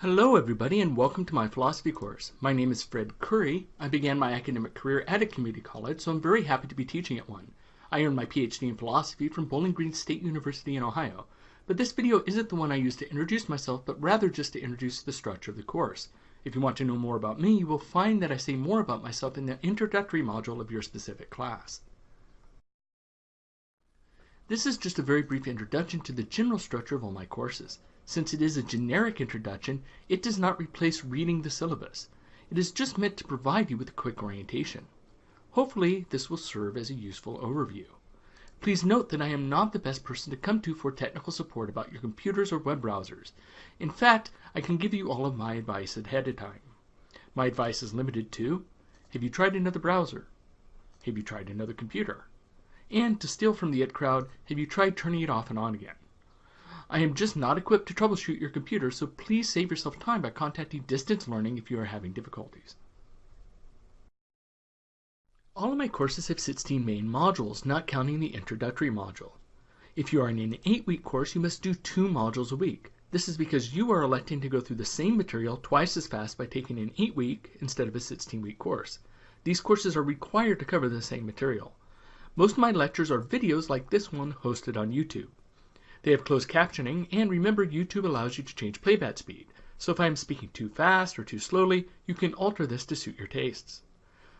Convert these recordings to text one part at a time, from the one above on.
Hello everybody and welcome to my philosophy course. My name is Fred Curry. I began my academic career at a community college, so I'm very happy to be teaching at one. I earned my PhD in philosophy from Bowling Green State University in Ohio. But this video isn't the one I use to introduce myself, but rather just to introduce the structure of the course. If you want to know more about me, you will find that I say more about myself in the introductory module of your specific class. This is just a very brief introduction to the general structure of all my courses. Since it is a generic introduction, it does not replace reading the syllabus. It is just meant to provide you with a quick orientation. Hopefully, this will serve as a useful overview. Please note that I am not the best person to come to for technical support about your computers or web browsers. In fact, I can give you all of my advice ahead of time. My advice is limited to, have you tried another browser? Have you tried another computer? And to steal from the IT crowd, have you tried turning it off and on again? I am just not equipped to troubleshoot your computer, so please save yourself time by contacting Distance Learning if you are having difficulties. All of my courses have 16 main modules, not counting the introductory module. If you are in an 8-week course, you must do 2 modules a week. This is because you are electing to go through the same material twice as fast by taking an 8-week instead of a 16-week course. These courses are required to cover the same material. Most of my lectures are videos like this one hosted on YouTube. They have closed captioning, and remember, YouTube allows you to change playback speed, so if I am speaking too fast or too slowly, you can alter this to suit your tastes.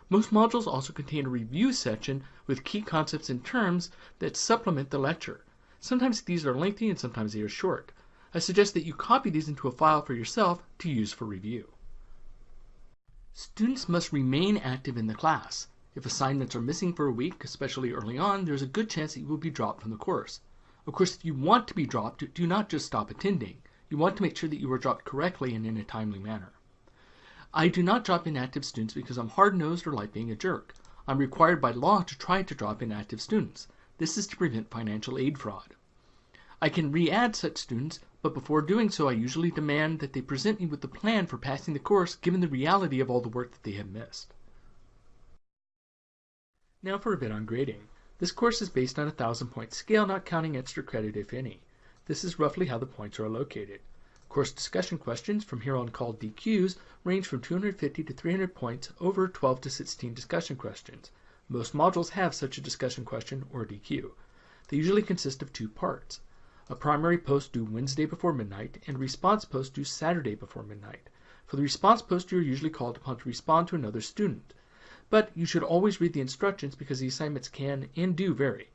Most modules also contain a review section with key concepts and terms that supplement the lecture. Sometimes these are lengthy and sometimes they are short. I suggest that you copy these into a file for yourself to use for review. Students must remain active in the class. If assignments are missing for a week, especially early on, there's a good chance that you will be dropped from the course. Of course, if you want to be dropped, do not just stop attending. You want to make sure that you are dropped correctly and in a timely manner. I do not drop inactive students because I'm hard-nosed or like being a jerk. I'm required by law to try to drop inactive students. This is to prevent financial aid fraud. I can re-add such students, but before doing so, I usually demand that they present me with a plan for passing the course given the reality of all the work that they have missed. Now for a bit on grading. This course is based on a 1,000-point scale, not counting extra credit if any. This is roughly how the points are allocated. Course discussion questions, from here on called DQs, range from 250 to 300 points over 12 to 16 discussion questions. Most modules have such a discussion question, or DQ. They usually consist of 2 parts. A primary post due Wednesday before midnight, and a response post due Saturday before midnight. For the response post, you are usually called upon to respond to another student. But you should always read the instructions because the assignments can and do vary.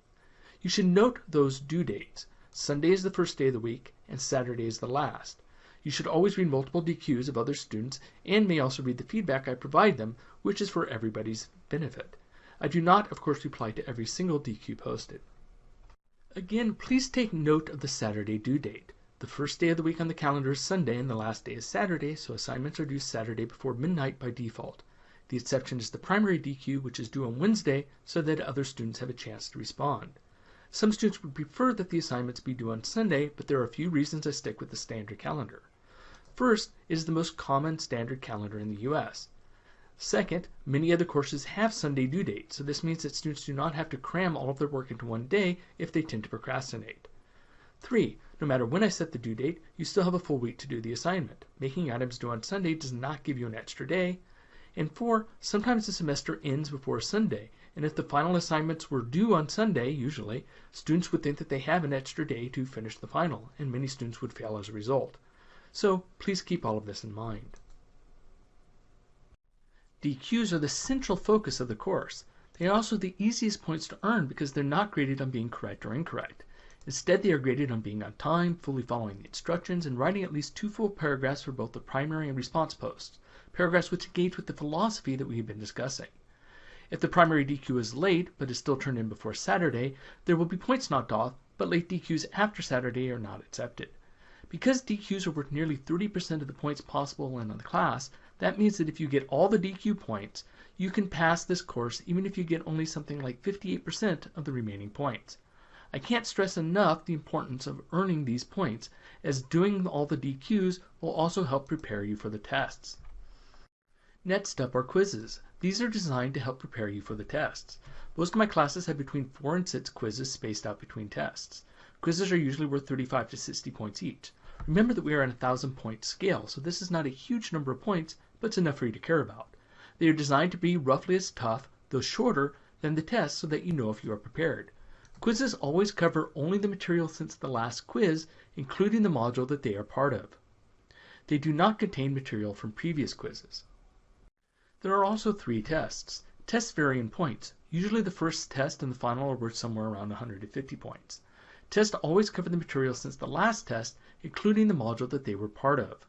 You should note those due dates. Sunday is the first day of the week, and Saturday is the last. You should always read multiple DQs of other students and may also read the feedback I provide them, which is for everybody's benefit. I do not, of course, reply to every single DQ posted. Again, please take note of the Saturday due date. The first day of the week on the calendar is Sunday and the last day is Saturday, so assignments are due Saturday before midnight by default. The exception is the primary DQ, which is due on Wednesday, so that other students have a chance to respond. Some students would prefer that the assignments be due on Sunday, but there are a few reasons I stick with the standard calendar. First, it is the most common standard calendar in the US. Second, many other courses have Sunday due dates, so this means that students do not have to cram all of their work into one day if they tend to procrastinate. 3. No matter when I set the due date, you still have a full week to do the assignment. Making items due on Sunday does not give you an extra day. And 4, sometimes the semester ends before Sunday, and if the final assignments were due on Sunday, usually, students would think that they have an extra day to finish the final, and many students would fail as a result. So please keep all of this in mind. DQs are the central focus of the course. They are also the easiest points to earn because they're not graded on being correct or incorrect. Instead, they are graded on being on time, fully following the instructions, and writing at least 2 full paragraphs for both the primary and response posts. Paragraphs which engage with the philosophy that we have been discussing. If the primary DQ is late, but is still turned in before Saturday, there will be points knocked off, but late DQs after Saturday are not accepted. Because DQs are worth nearly 30% of the points possible in the class, that means that if you get all the DQ points, you can pass this course even if you get only something like 58% of the remaining points. I can't stress enough the importance of earning these points, as doing all the DQs will also help prepare you for the tests. Next up are quizzes. These are designed to help prepare you for the tests. Most of my classes have between 4 and 6 quizzes spaced out between tests. Quizzes are usually worth 35 to 60 points each. Remember that we are on a 1,000-point scale, so this is not a huge number of points, but it's enough for you to care about. They are designed to be roughly as tough, though shorter, than the test so that you know if you are prepared. Quizzes always cover only the material since the last quiz, including the module that they are part of. They do not contain material from previous quizzes. There are also 3 tests. Tests vary in points. Usually the first test and the final are worth somewhere around 150 points. Tests always cover the material since the last test, including the module that they were part of.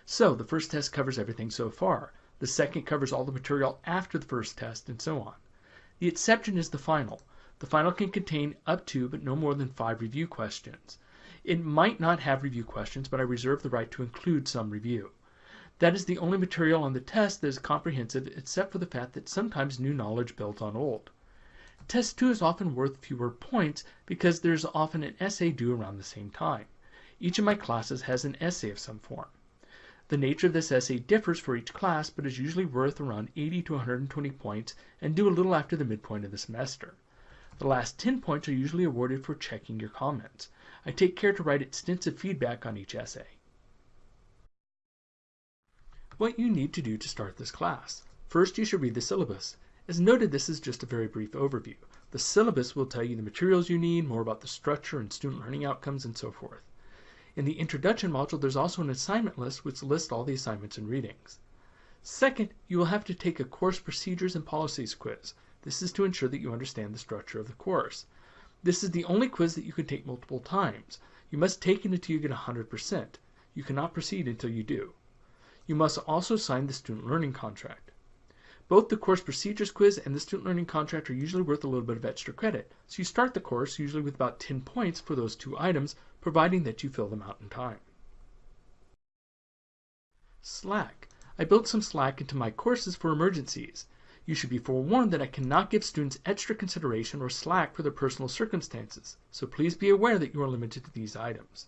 So the first test covers everything so far. The second covers all the material after the first test, and so on. The exception is the final. The final can contain up to, but no more than 5 review questions. It might not have review questions, but I reserve the right to include some review. That is the only material on the test that is comprehensive, except for the fact that sometimes new knowledge builds on old. Test 2 is often worth fewer points because there is often an essay due around the same time. Each of my classes has an essay of some form. The nature of this essay differs for each class, but is usually worth around 80 to 120 points and due a little after the midpoint of the semester. The last 10 points are usually awarded for checking your comments. I take care to write extensive feedback on each essay. What you need to do to start this class. First, you should read the syllabus. As noted, this is just a very brief overview. The syllabus will tell you the materials you need, more about the structure and student learning outcomes, and so forth. In the introduction module, there's also an assignment list which lists all the assignments and readings. Second, you will have to take a course procedures and policies quiz. This is to ensure that you understand the structure of the course. This is the only quiz that you can take multiple times. You must take it until you get 100%. You cannot proceed until you do. You must also sign the student learning contract. Both the course procedures quiz and the student learning contract are usually worth a little bit of extra credit, so you start the course usually with about 10 points for those 2 items, providing that you fill them out in time. Slack. I built some Slack into my courses for emergencies. You should be forewarned that I cannot give students extra consideration or slack for their personal circumstances, so please be aware that you are limited to these items.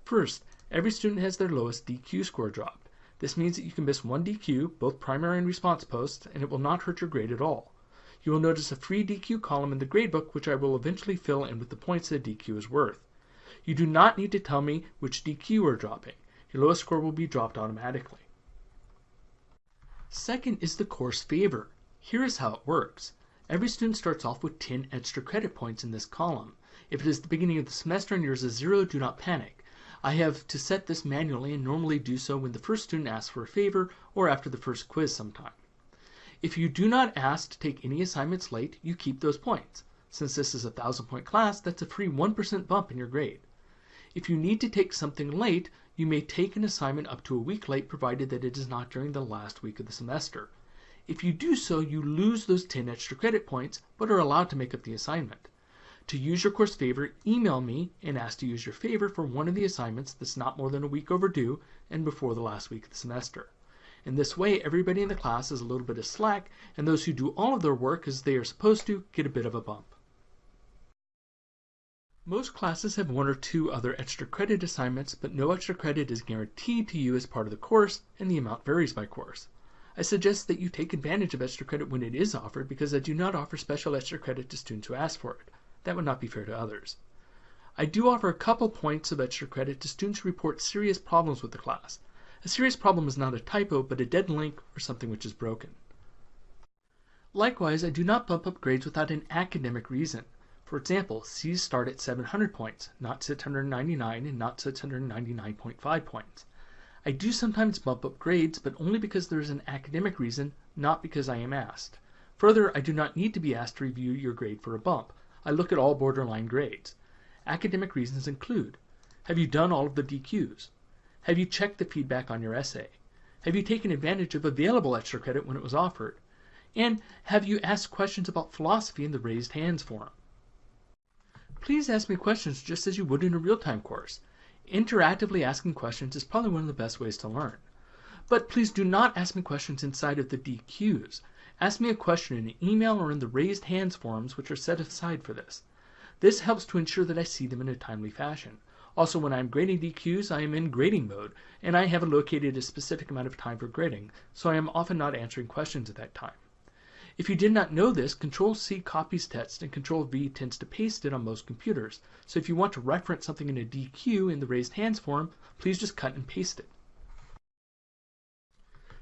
First, every student has their lowest DQ score dropped. This means that you can miss 1 DQ, both primary and response posts, and it will not hurt your grade at all. You will notice a free DQ column in the gradebook, which I will eventually fill in with the points that DQ is worth. You do not need to tell me which DQ you are dropping. Your lowest score will be dropped automatically. Second is the course favor. Here is how it works. Every student starts off with 10 extra credit points in this column. If it is the beginning of the semester and yours is 0, do not panic. I have to set this manually and normally do so when the first student asks for a favor or after the first quiz sometime. If you do not ask to take any assignments late, you keep those points. Since this is a 1,000-point class, that's a free 1% bump in your grade. If you need to take something late, you may take an assignment up to a week late, provided that it is not during the last week of the semester. If you do so, you lose those 10 extra credit points, but are allowed to make up the assignment. To use your course favor, email me and ask to use your favor for one of the assignments that's not more than a week overdue and before the last week of the semester. In this way, everybody in the class has a little bit of slack, and those who do all of their work as they are supposed to get a bit of a bump. Most classes have 1 or 2 other extra credit assignments, but no extra credit is guaranteed to you as part of the course, and the amount varies by course. I suggest that you take advantage of extra credit when it is offered, because I do not offer special extra credit to students who ask for it. That would not be fair to others. I do offer a couple points of extra credit to students who report serious problems with the class. A serious problem is not a typo, but a dead link or something which is broken. Likewise, I do not bump up grades without an academic reason. For example, C's start at 700 points, not 699 and not 699.5 points. I do sometimes bump up grades, but only because there is an academic reason, not because I am asked. Further, I do not need to be asked to review your grade for a bump. I look at all borderline grades. Academic reasons include: have you done all of the DQs? Have you checked the feedback on your essay? Have you taken advantage of available extra credit when it was offered? And have you asked questions about philosophy in the raised hands forum? Please ask me questions just as you would in a real-time course. Interactively asking questions is probably one of the best ways to learn. But please do not ask me questions inside of the DQs. Ask me a question in an email or in the raised hands forums, which are set aside for this. This helps to ensure that I see them in a timely fashion. Also, when I'm grading DQs, I am in grading mode, and I have allocated a specific amount of time for grading, so I am often not answering questions at that time. If you did not know this, Control-C copies text and Control-V tends to paste it on most computers. So if you want to reference something in a DQ in the raised hands forum, please just cut and paste it.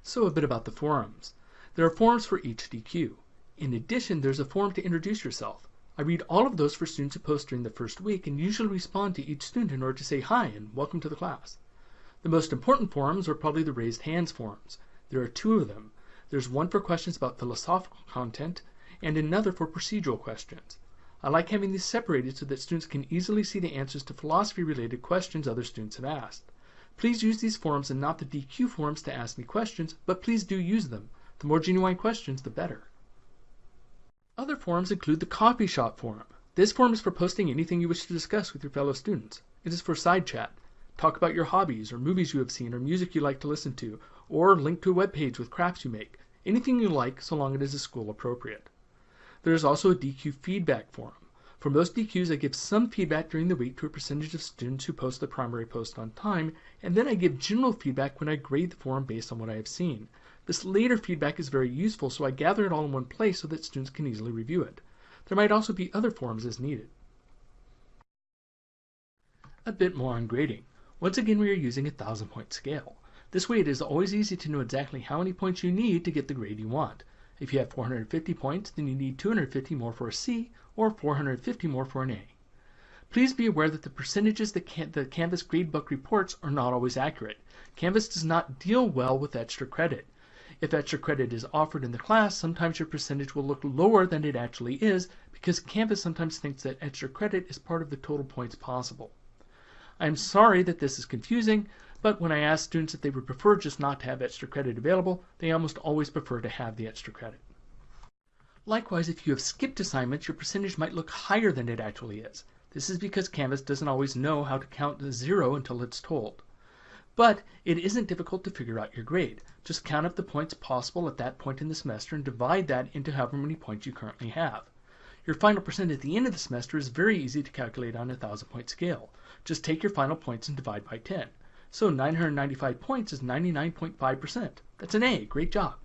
So a bit about the forums. There are forums for each DQ. In addition, there's a forum to introduce yourself. I read all of those for students who post during the first week and usually respond to each student in order to say hi and welcome to the class. The most important forums are probably the raised hands forums. There are two of them. There's one for questions about philosophical content and another for procedural questions. I like having these separated so that students can easily see the answers to philosophy-related questions other students have asked. Please use these forums and not the DQ forums to ask me questions, but please do use them. The more genuine questions, the better. Other forums include the Coffee Shop forum. This forum is for posting anything you wish to discuss with your fellow students. It is for side chat. Talk about your hobbies or movies you have seen or music you like to listen to, or link to a web page with crafts you make. Anything you like, so long as it is school appropriate. There is also a DQ feedback forum. For most DQs, I give some feedback during the week to a percentage of students who post the primary post on time, and then I give general feedback when I grade the forum based on what I have seen. This later feedback is very useful, so I gather it all in one place so that students can easily review it. There might also be other forums as needed. A bit more on grading. Once again, we are using a 1,000-point scale. This way it is always easy to know exactly how many points you need to get the grade you want. If you have 450 points, then you need 250 more for a C or 450 more for an A. Please be aware that the percentages that the Canvas gradebook reports are not always accurate. Canvas does not deal well with extra credit. If extra credit is offered in the class, sometimes your percentage will look lower than it actually is because Canvas sometimes thinks that extra credit is part of the total points possible. I am sorry that this is confusing, but when I ask students if they would prefer just not to have extra credit available, they almost always prefer to have the extra credit. Likewise, if you have skipped assignments, your percentage might look higher than it actually is. This is because Canvas doesn't always know how to count to 0 until it's told. But it isn't difficult to figure out your grade. Just count up the points possible at that point in the semester and divide that into however many points you currently have. Your final percent at the end of the semester is very easy to calculate on a 1,000-point scale. Just take your final points and divide by 10. So 995 points is 99.5%. That's an A. Great job.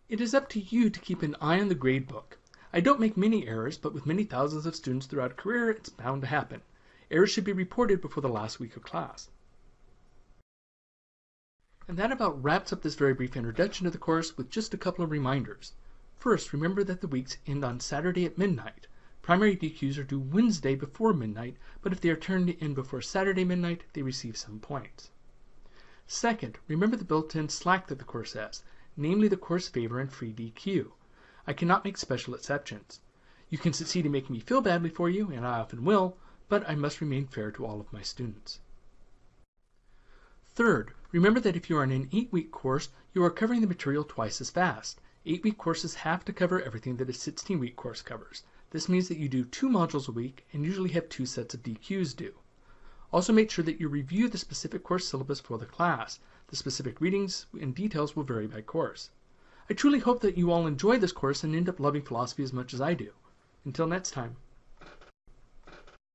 It is up to you to keep an eye on the gradebook. I don't make many errors, but with many thousands of students throughout a career, it's bound to happen. Errors should be reported before the last week of class. And that about wraps up this very brief introduction to the course with just a couple of reminders. First, remember that the weeks end on Saturday at midnight. Primary DQs are due Wednesday before midnight, but if they are turned in before Saturday midnight, they receive some points. Second, remember the built-in Slack that the course has, namely the course favor and free DQ. I cannot make special exceptions. You can succeed in making me feel badly for you, and I often will, but I must remain fair to all of my students. Third, remember that if you are in an 8-week course, you are covering the material twice as fast. 8-week courses have to cover everything that a 16-week course covers. This means that you do 2 modules a week and usually have 2 sets of DQs due. Also make sure that you review the specific course syllabus for the class. The specific readings and details will vary by course. I truly hope that you all enjoy this course and end up loving philosophy as much as I do. Until next time.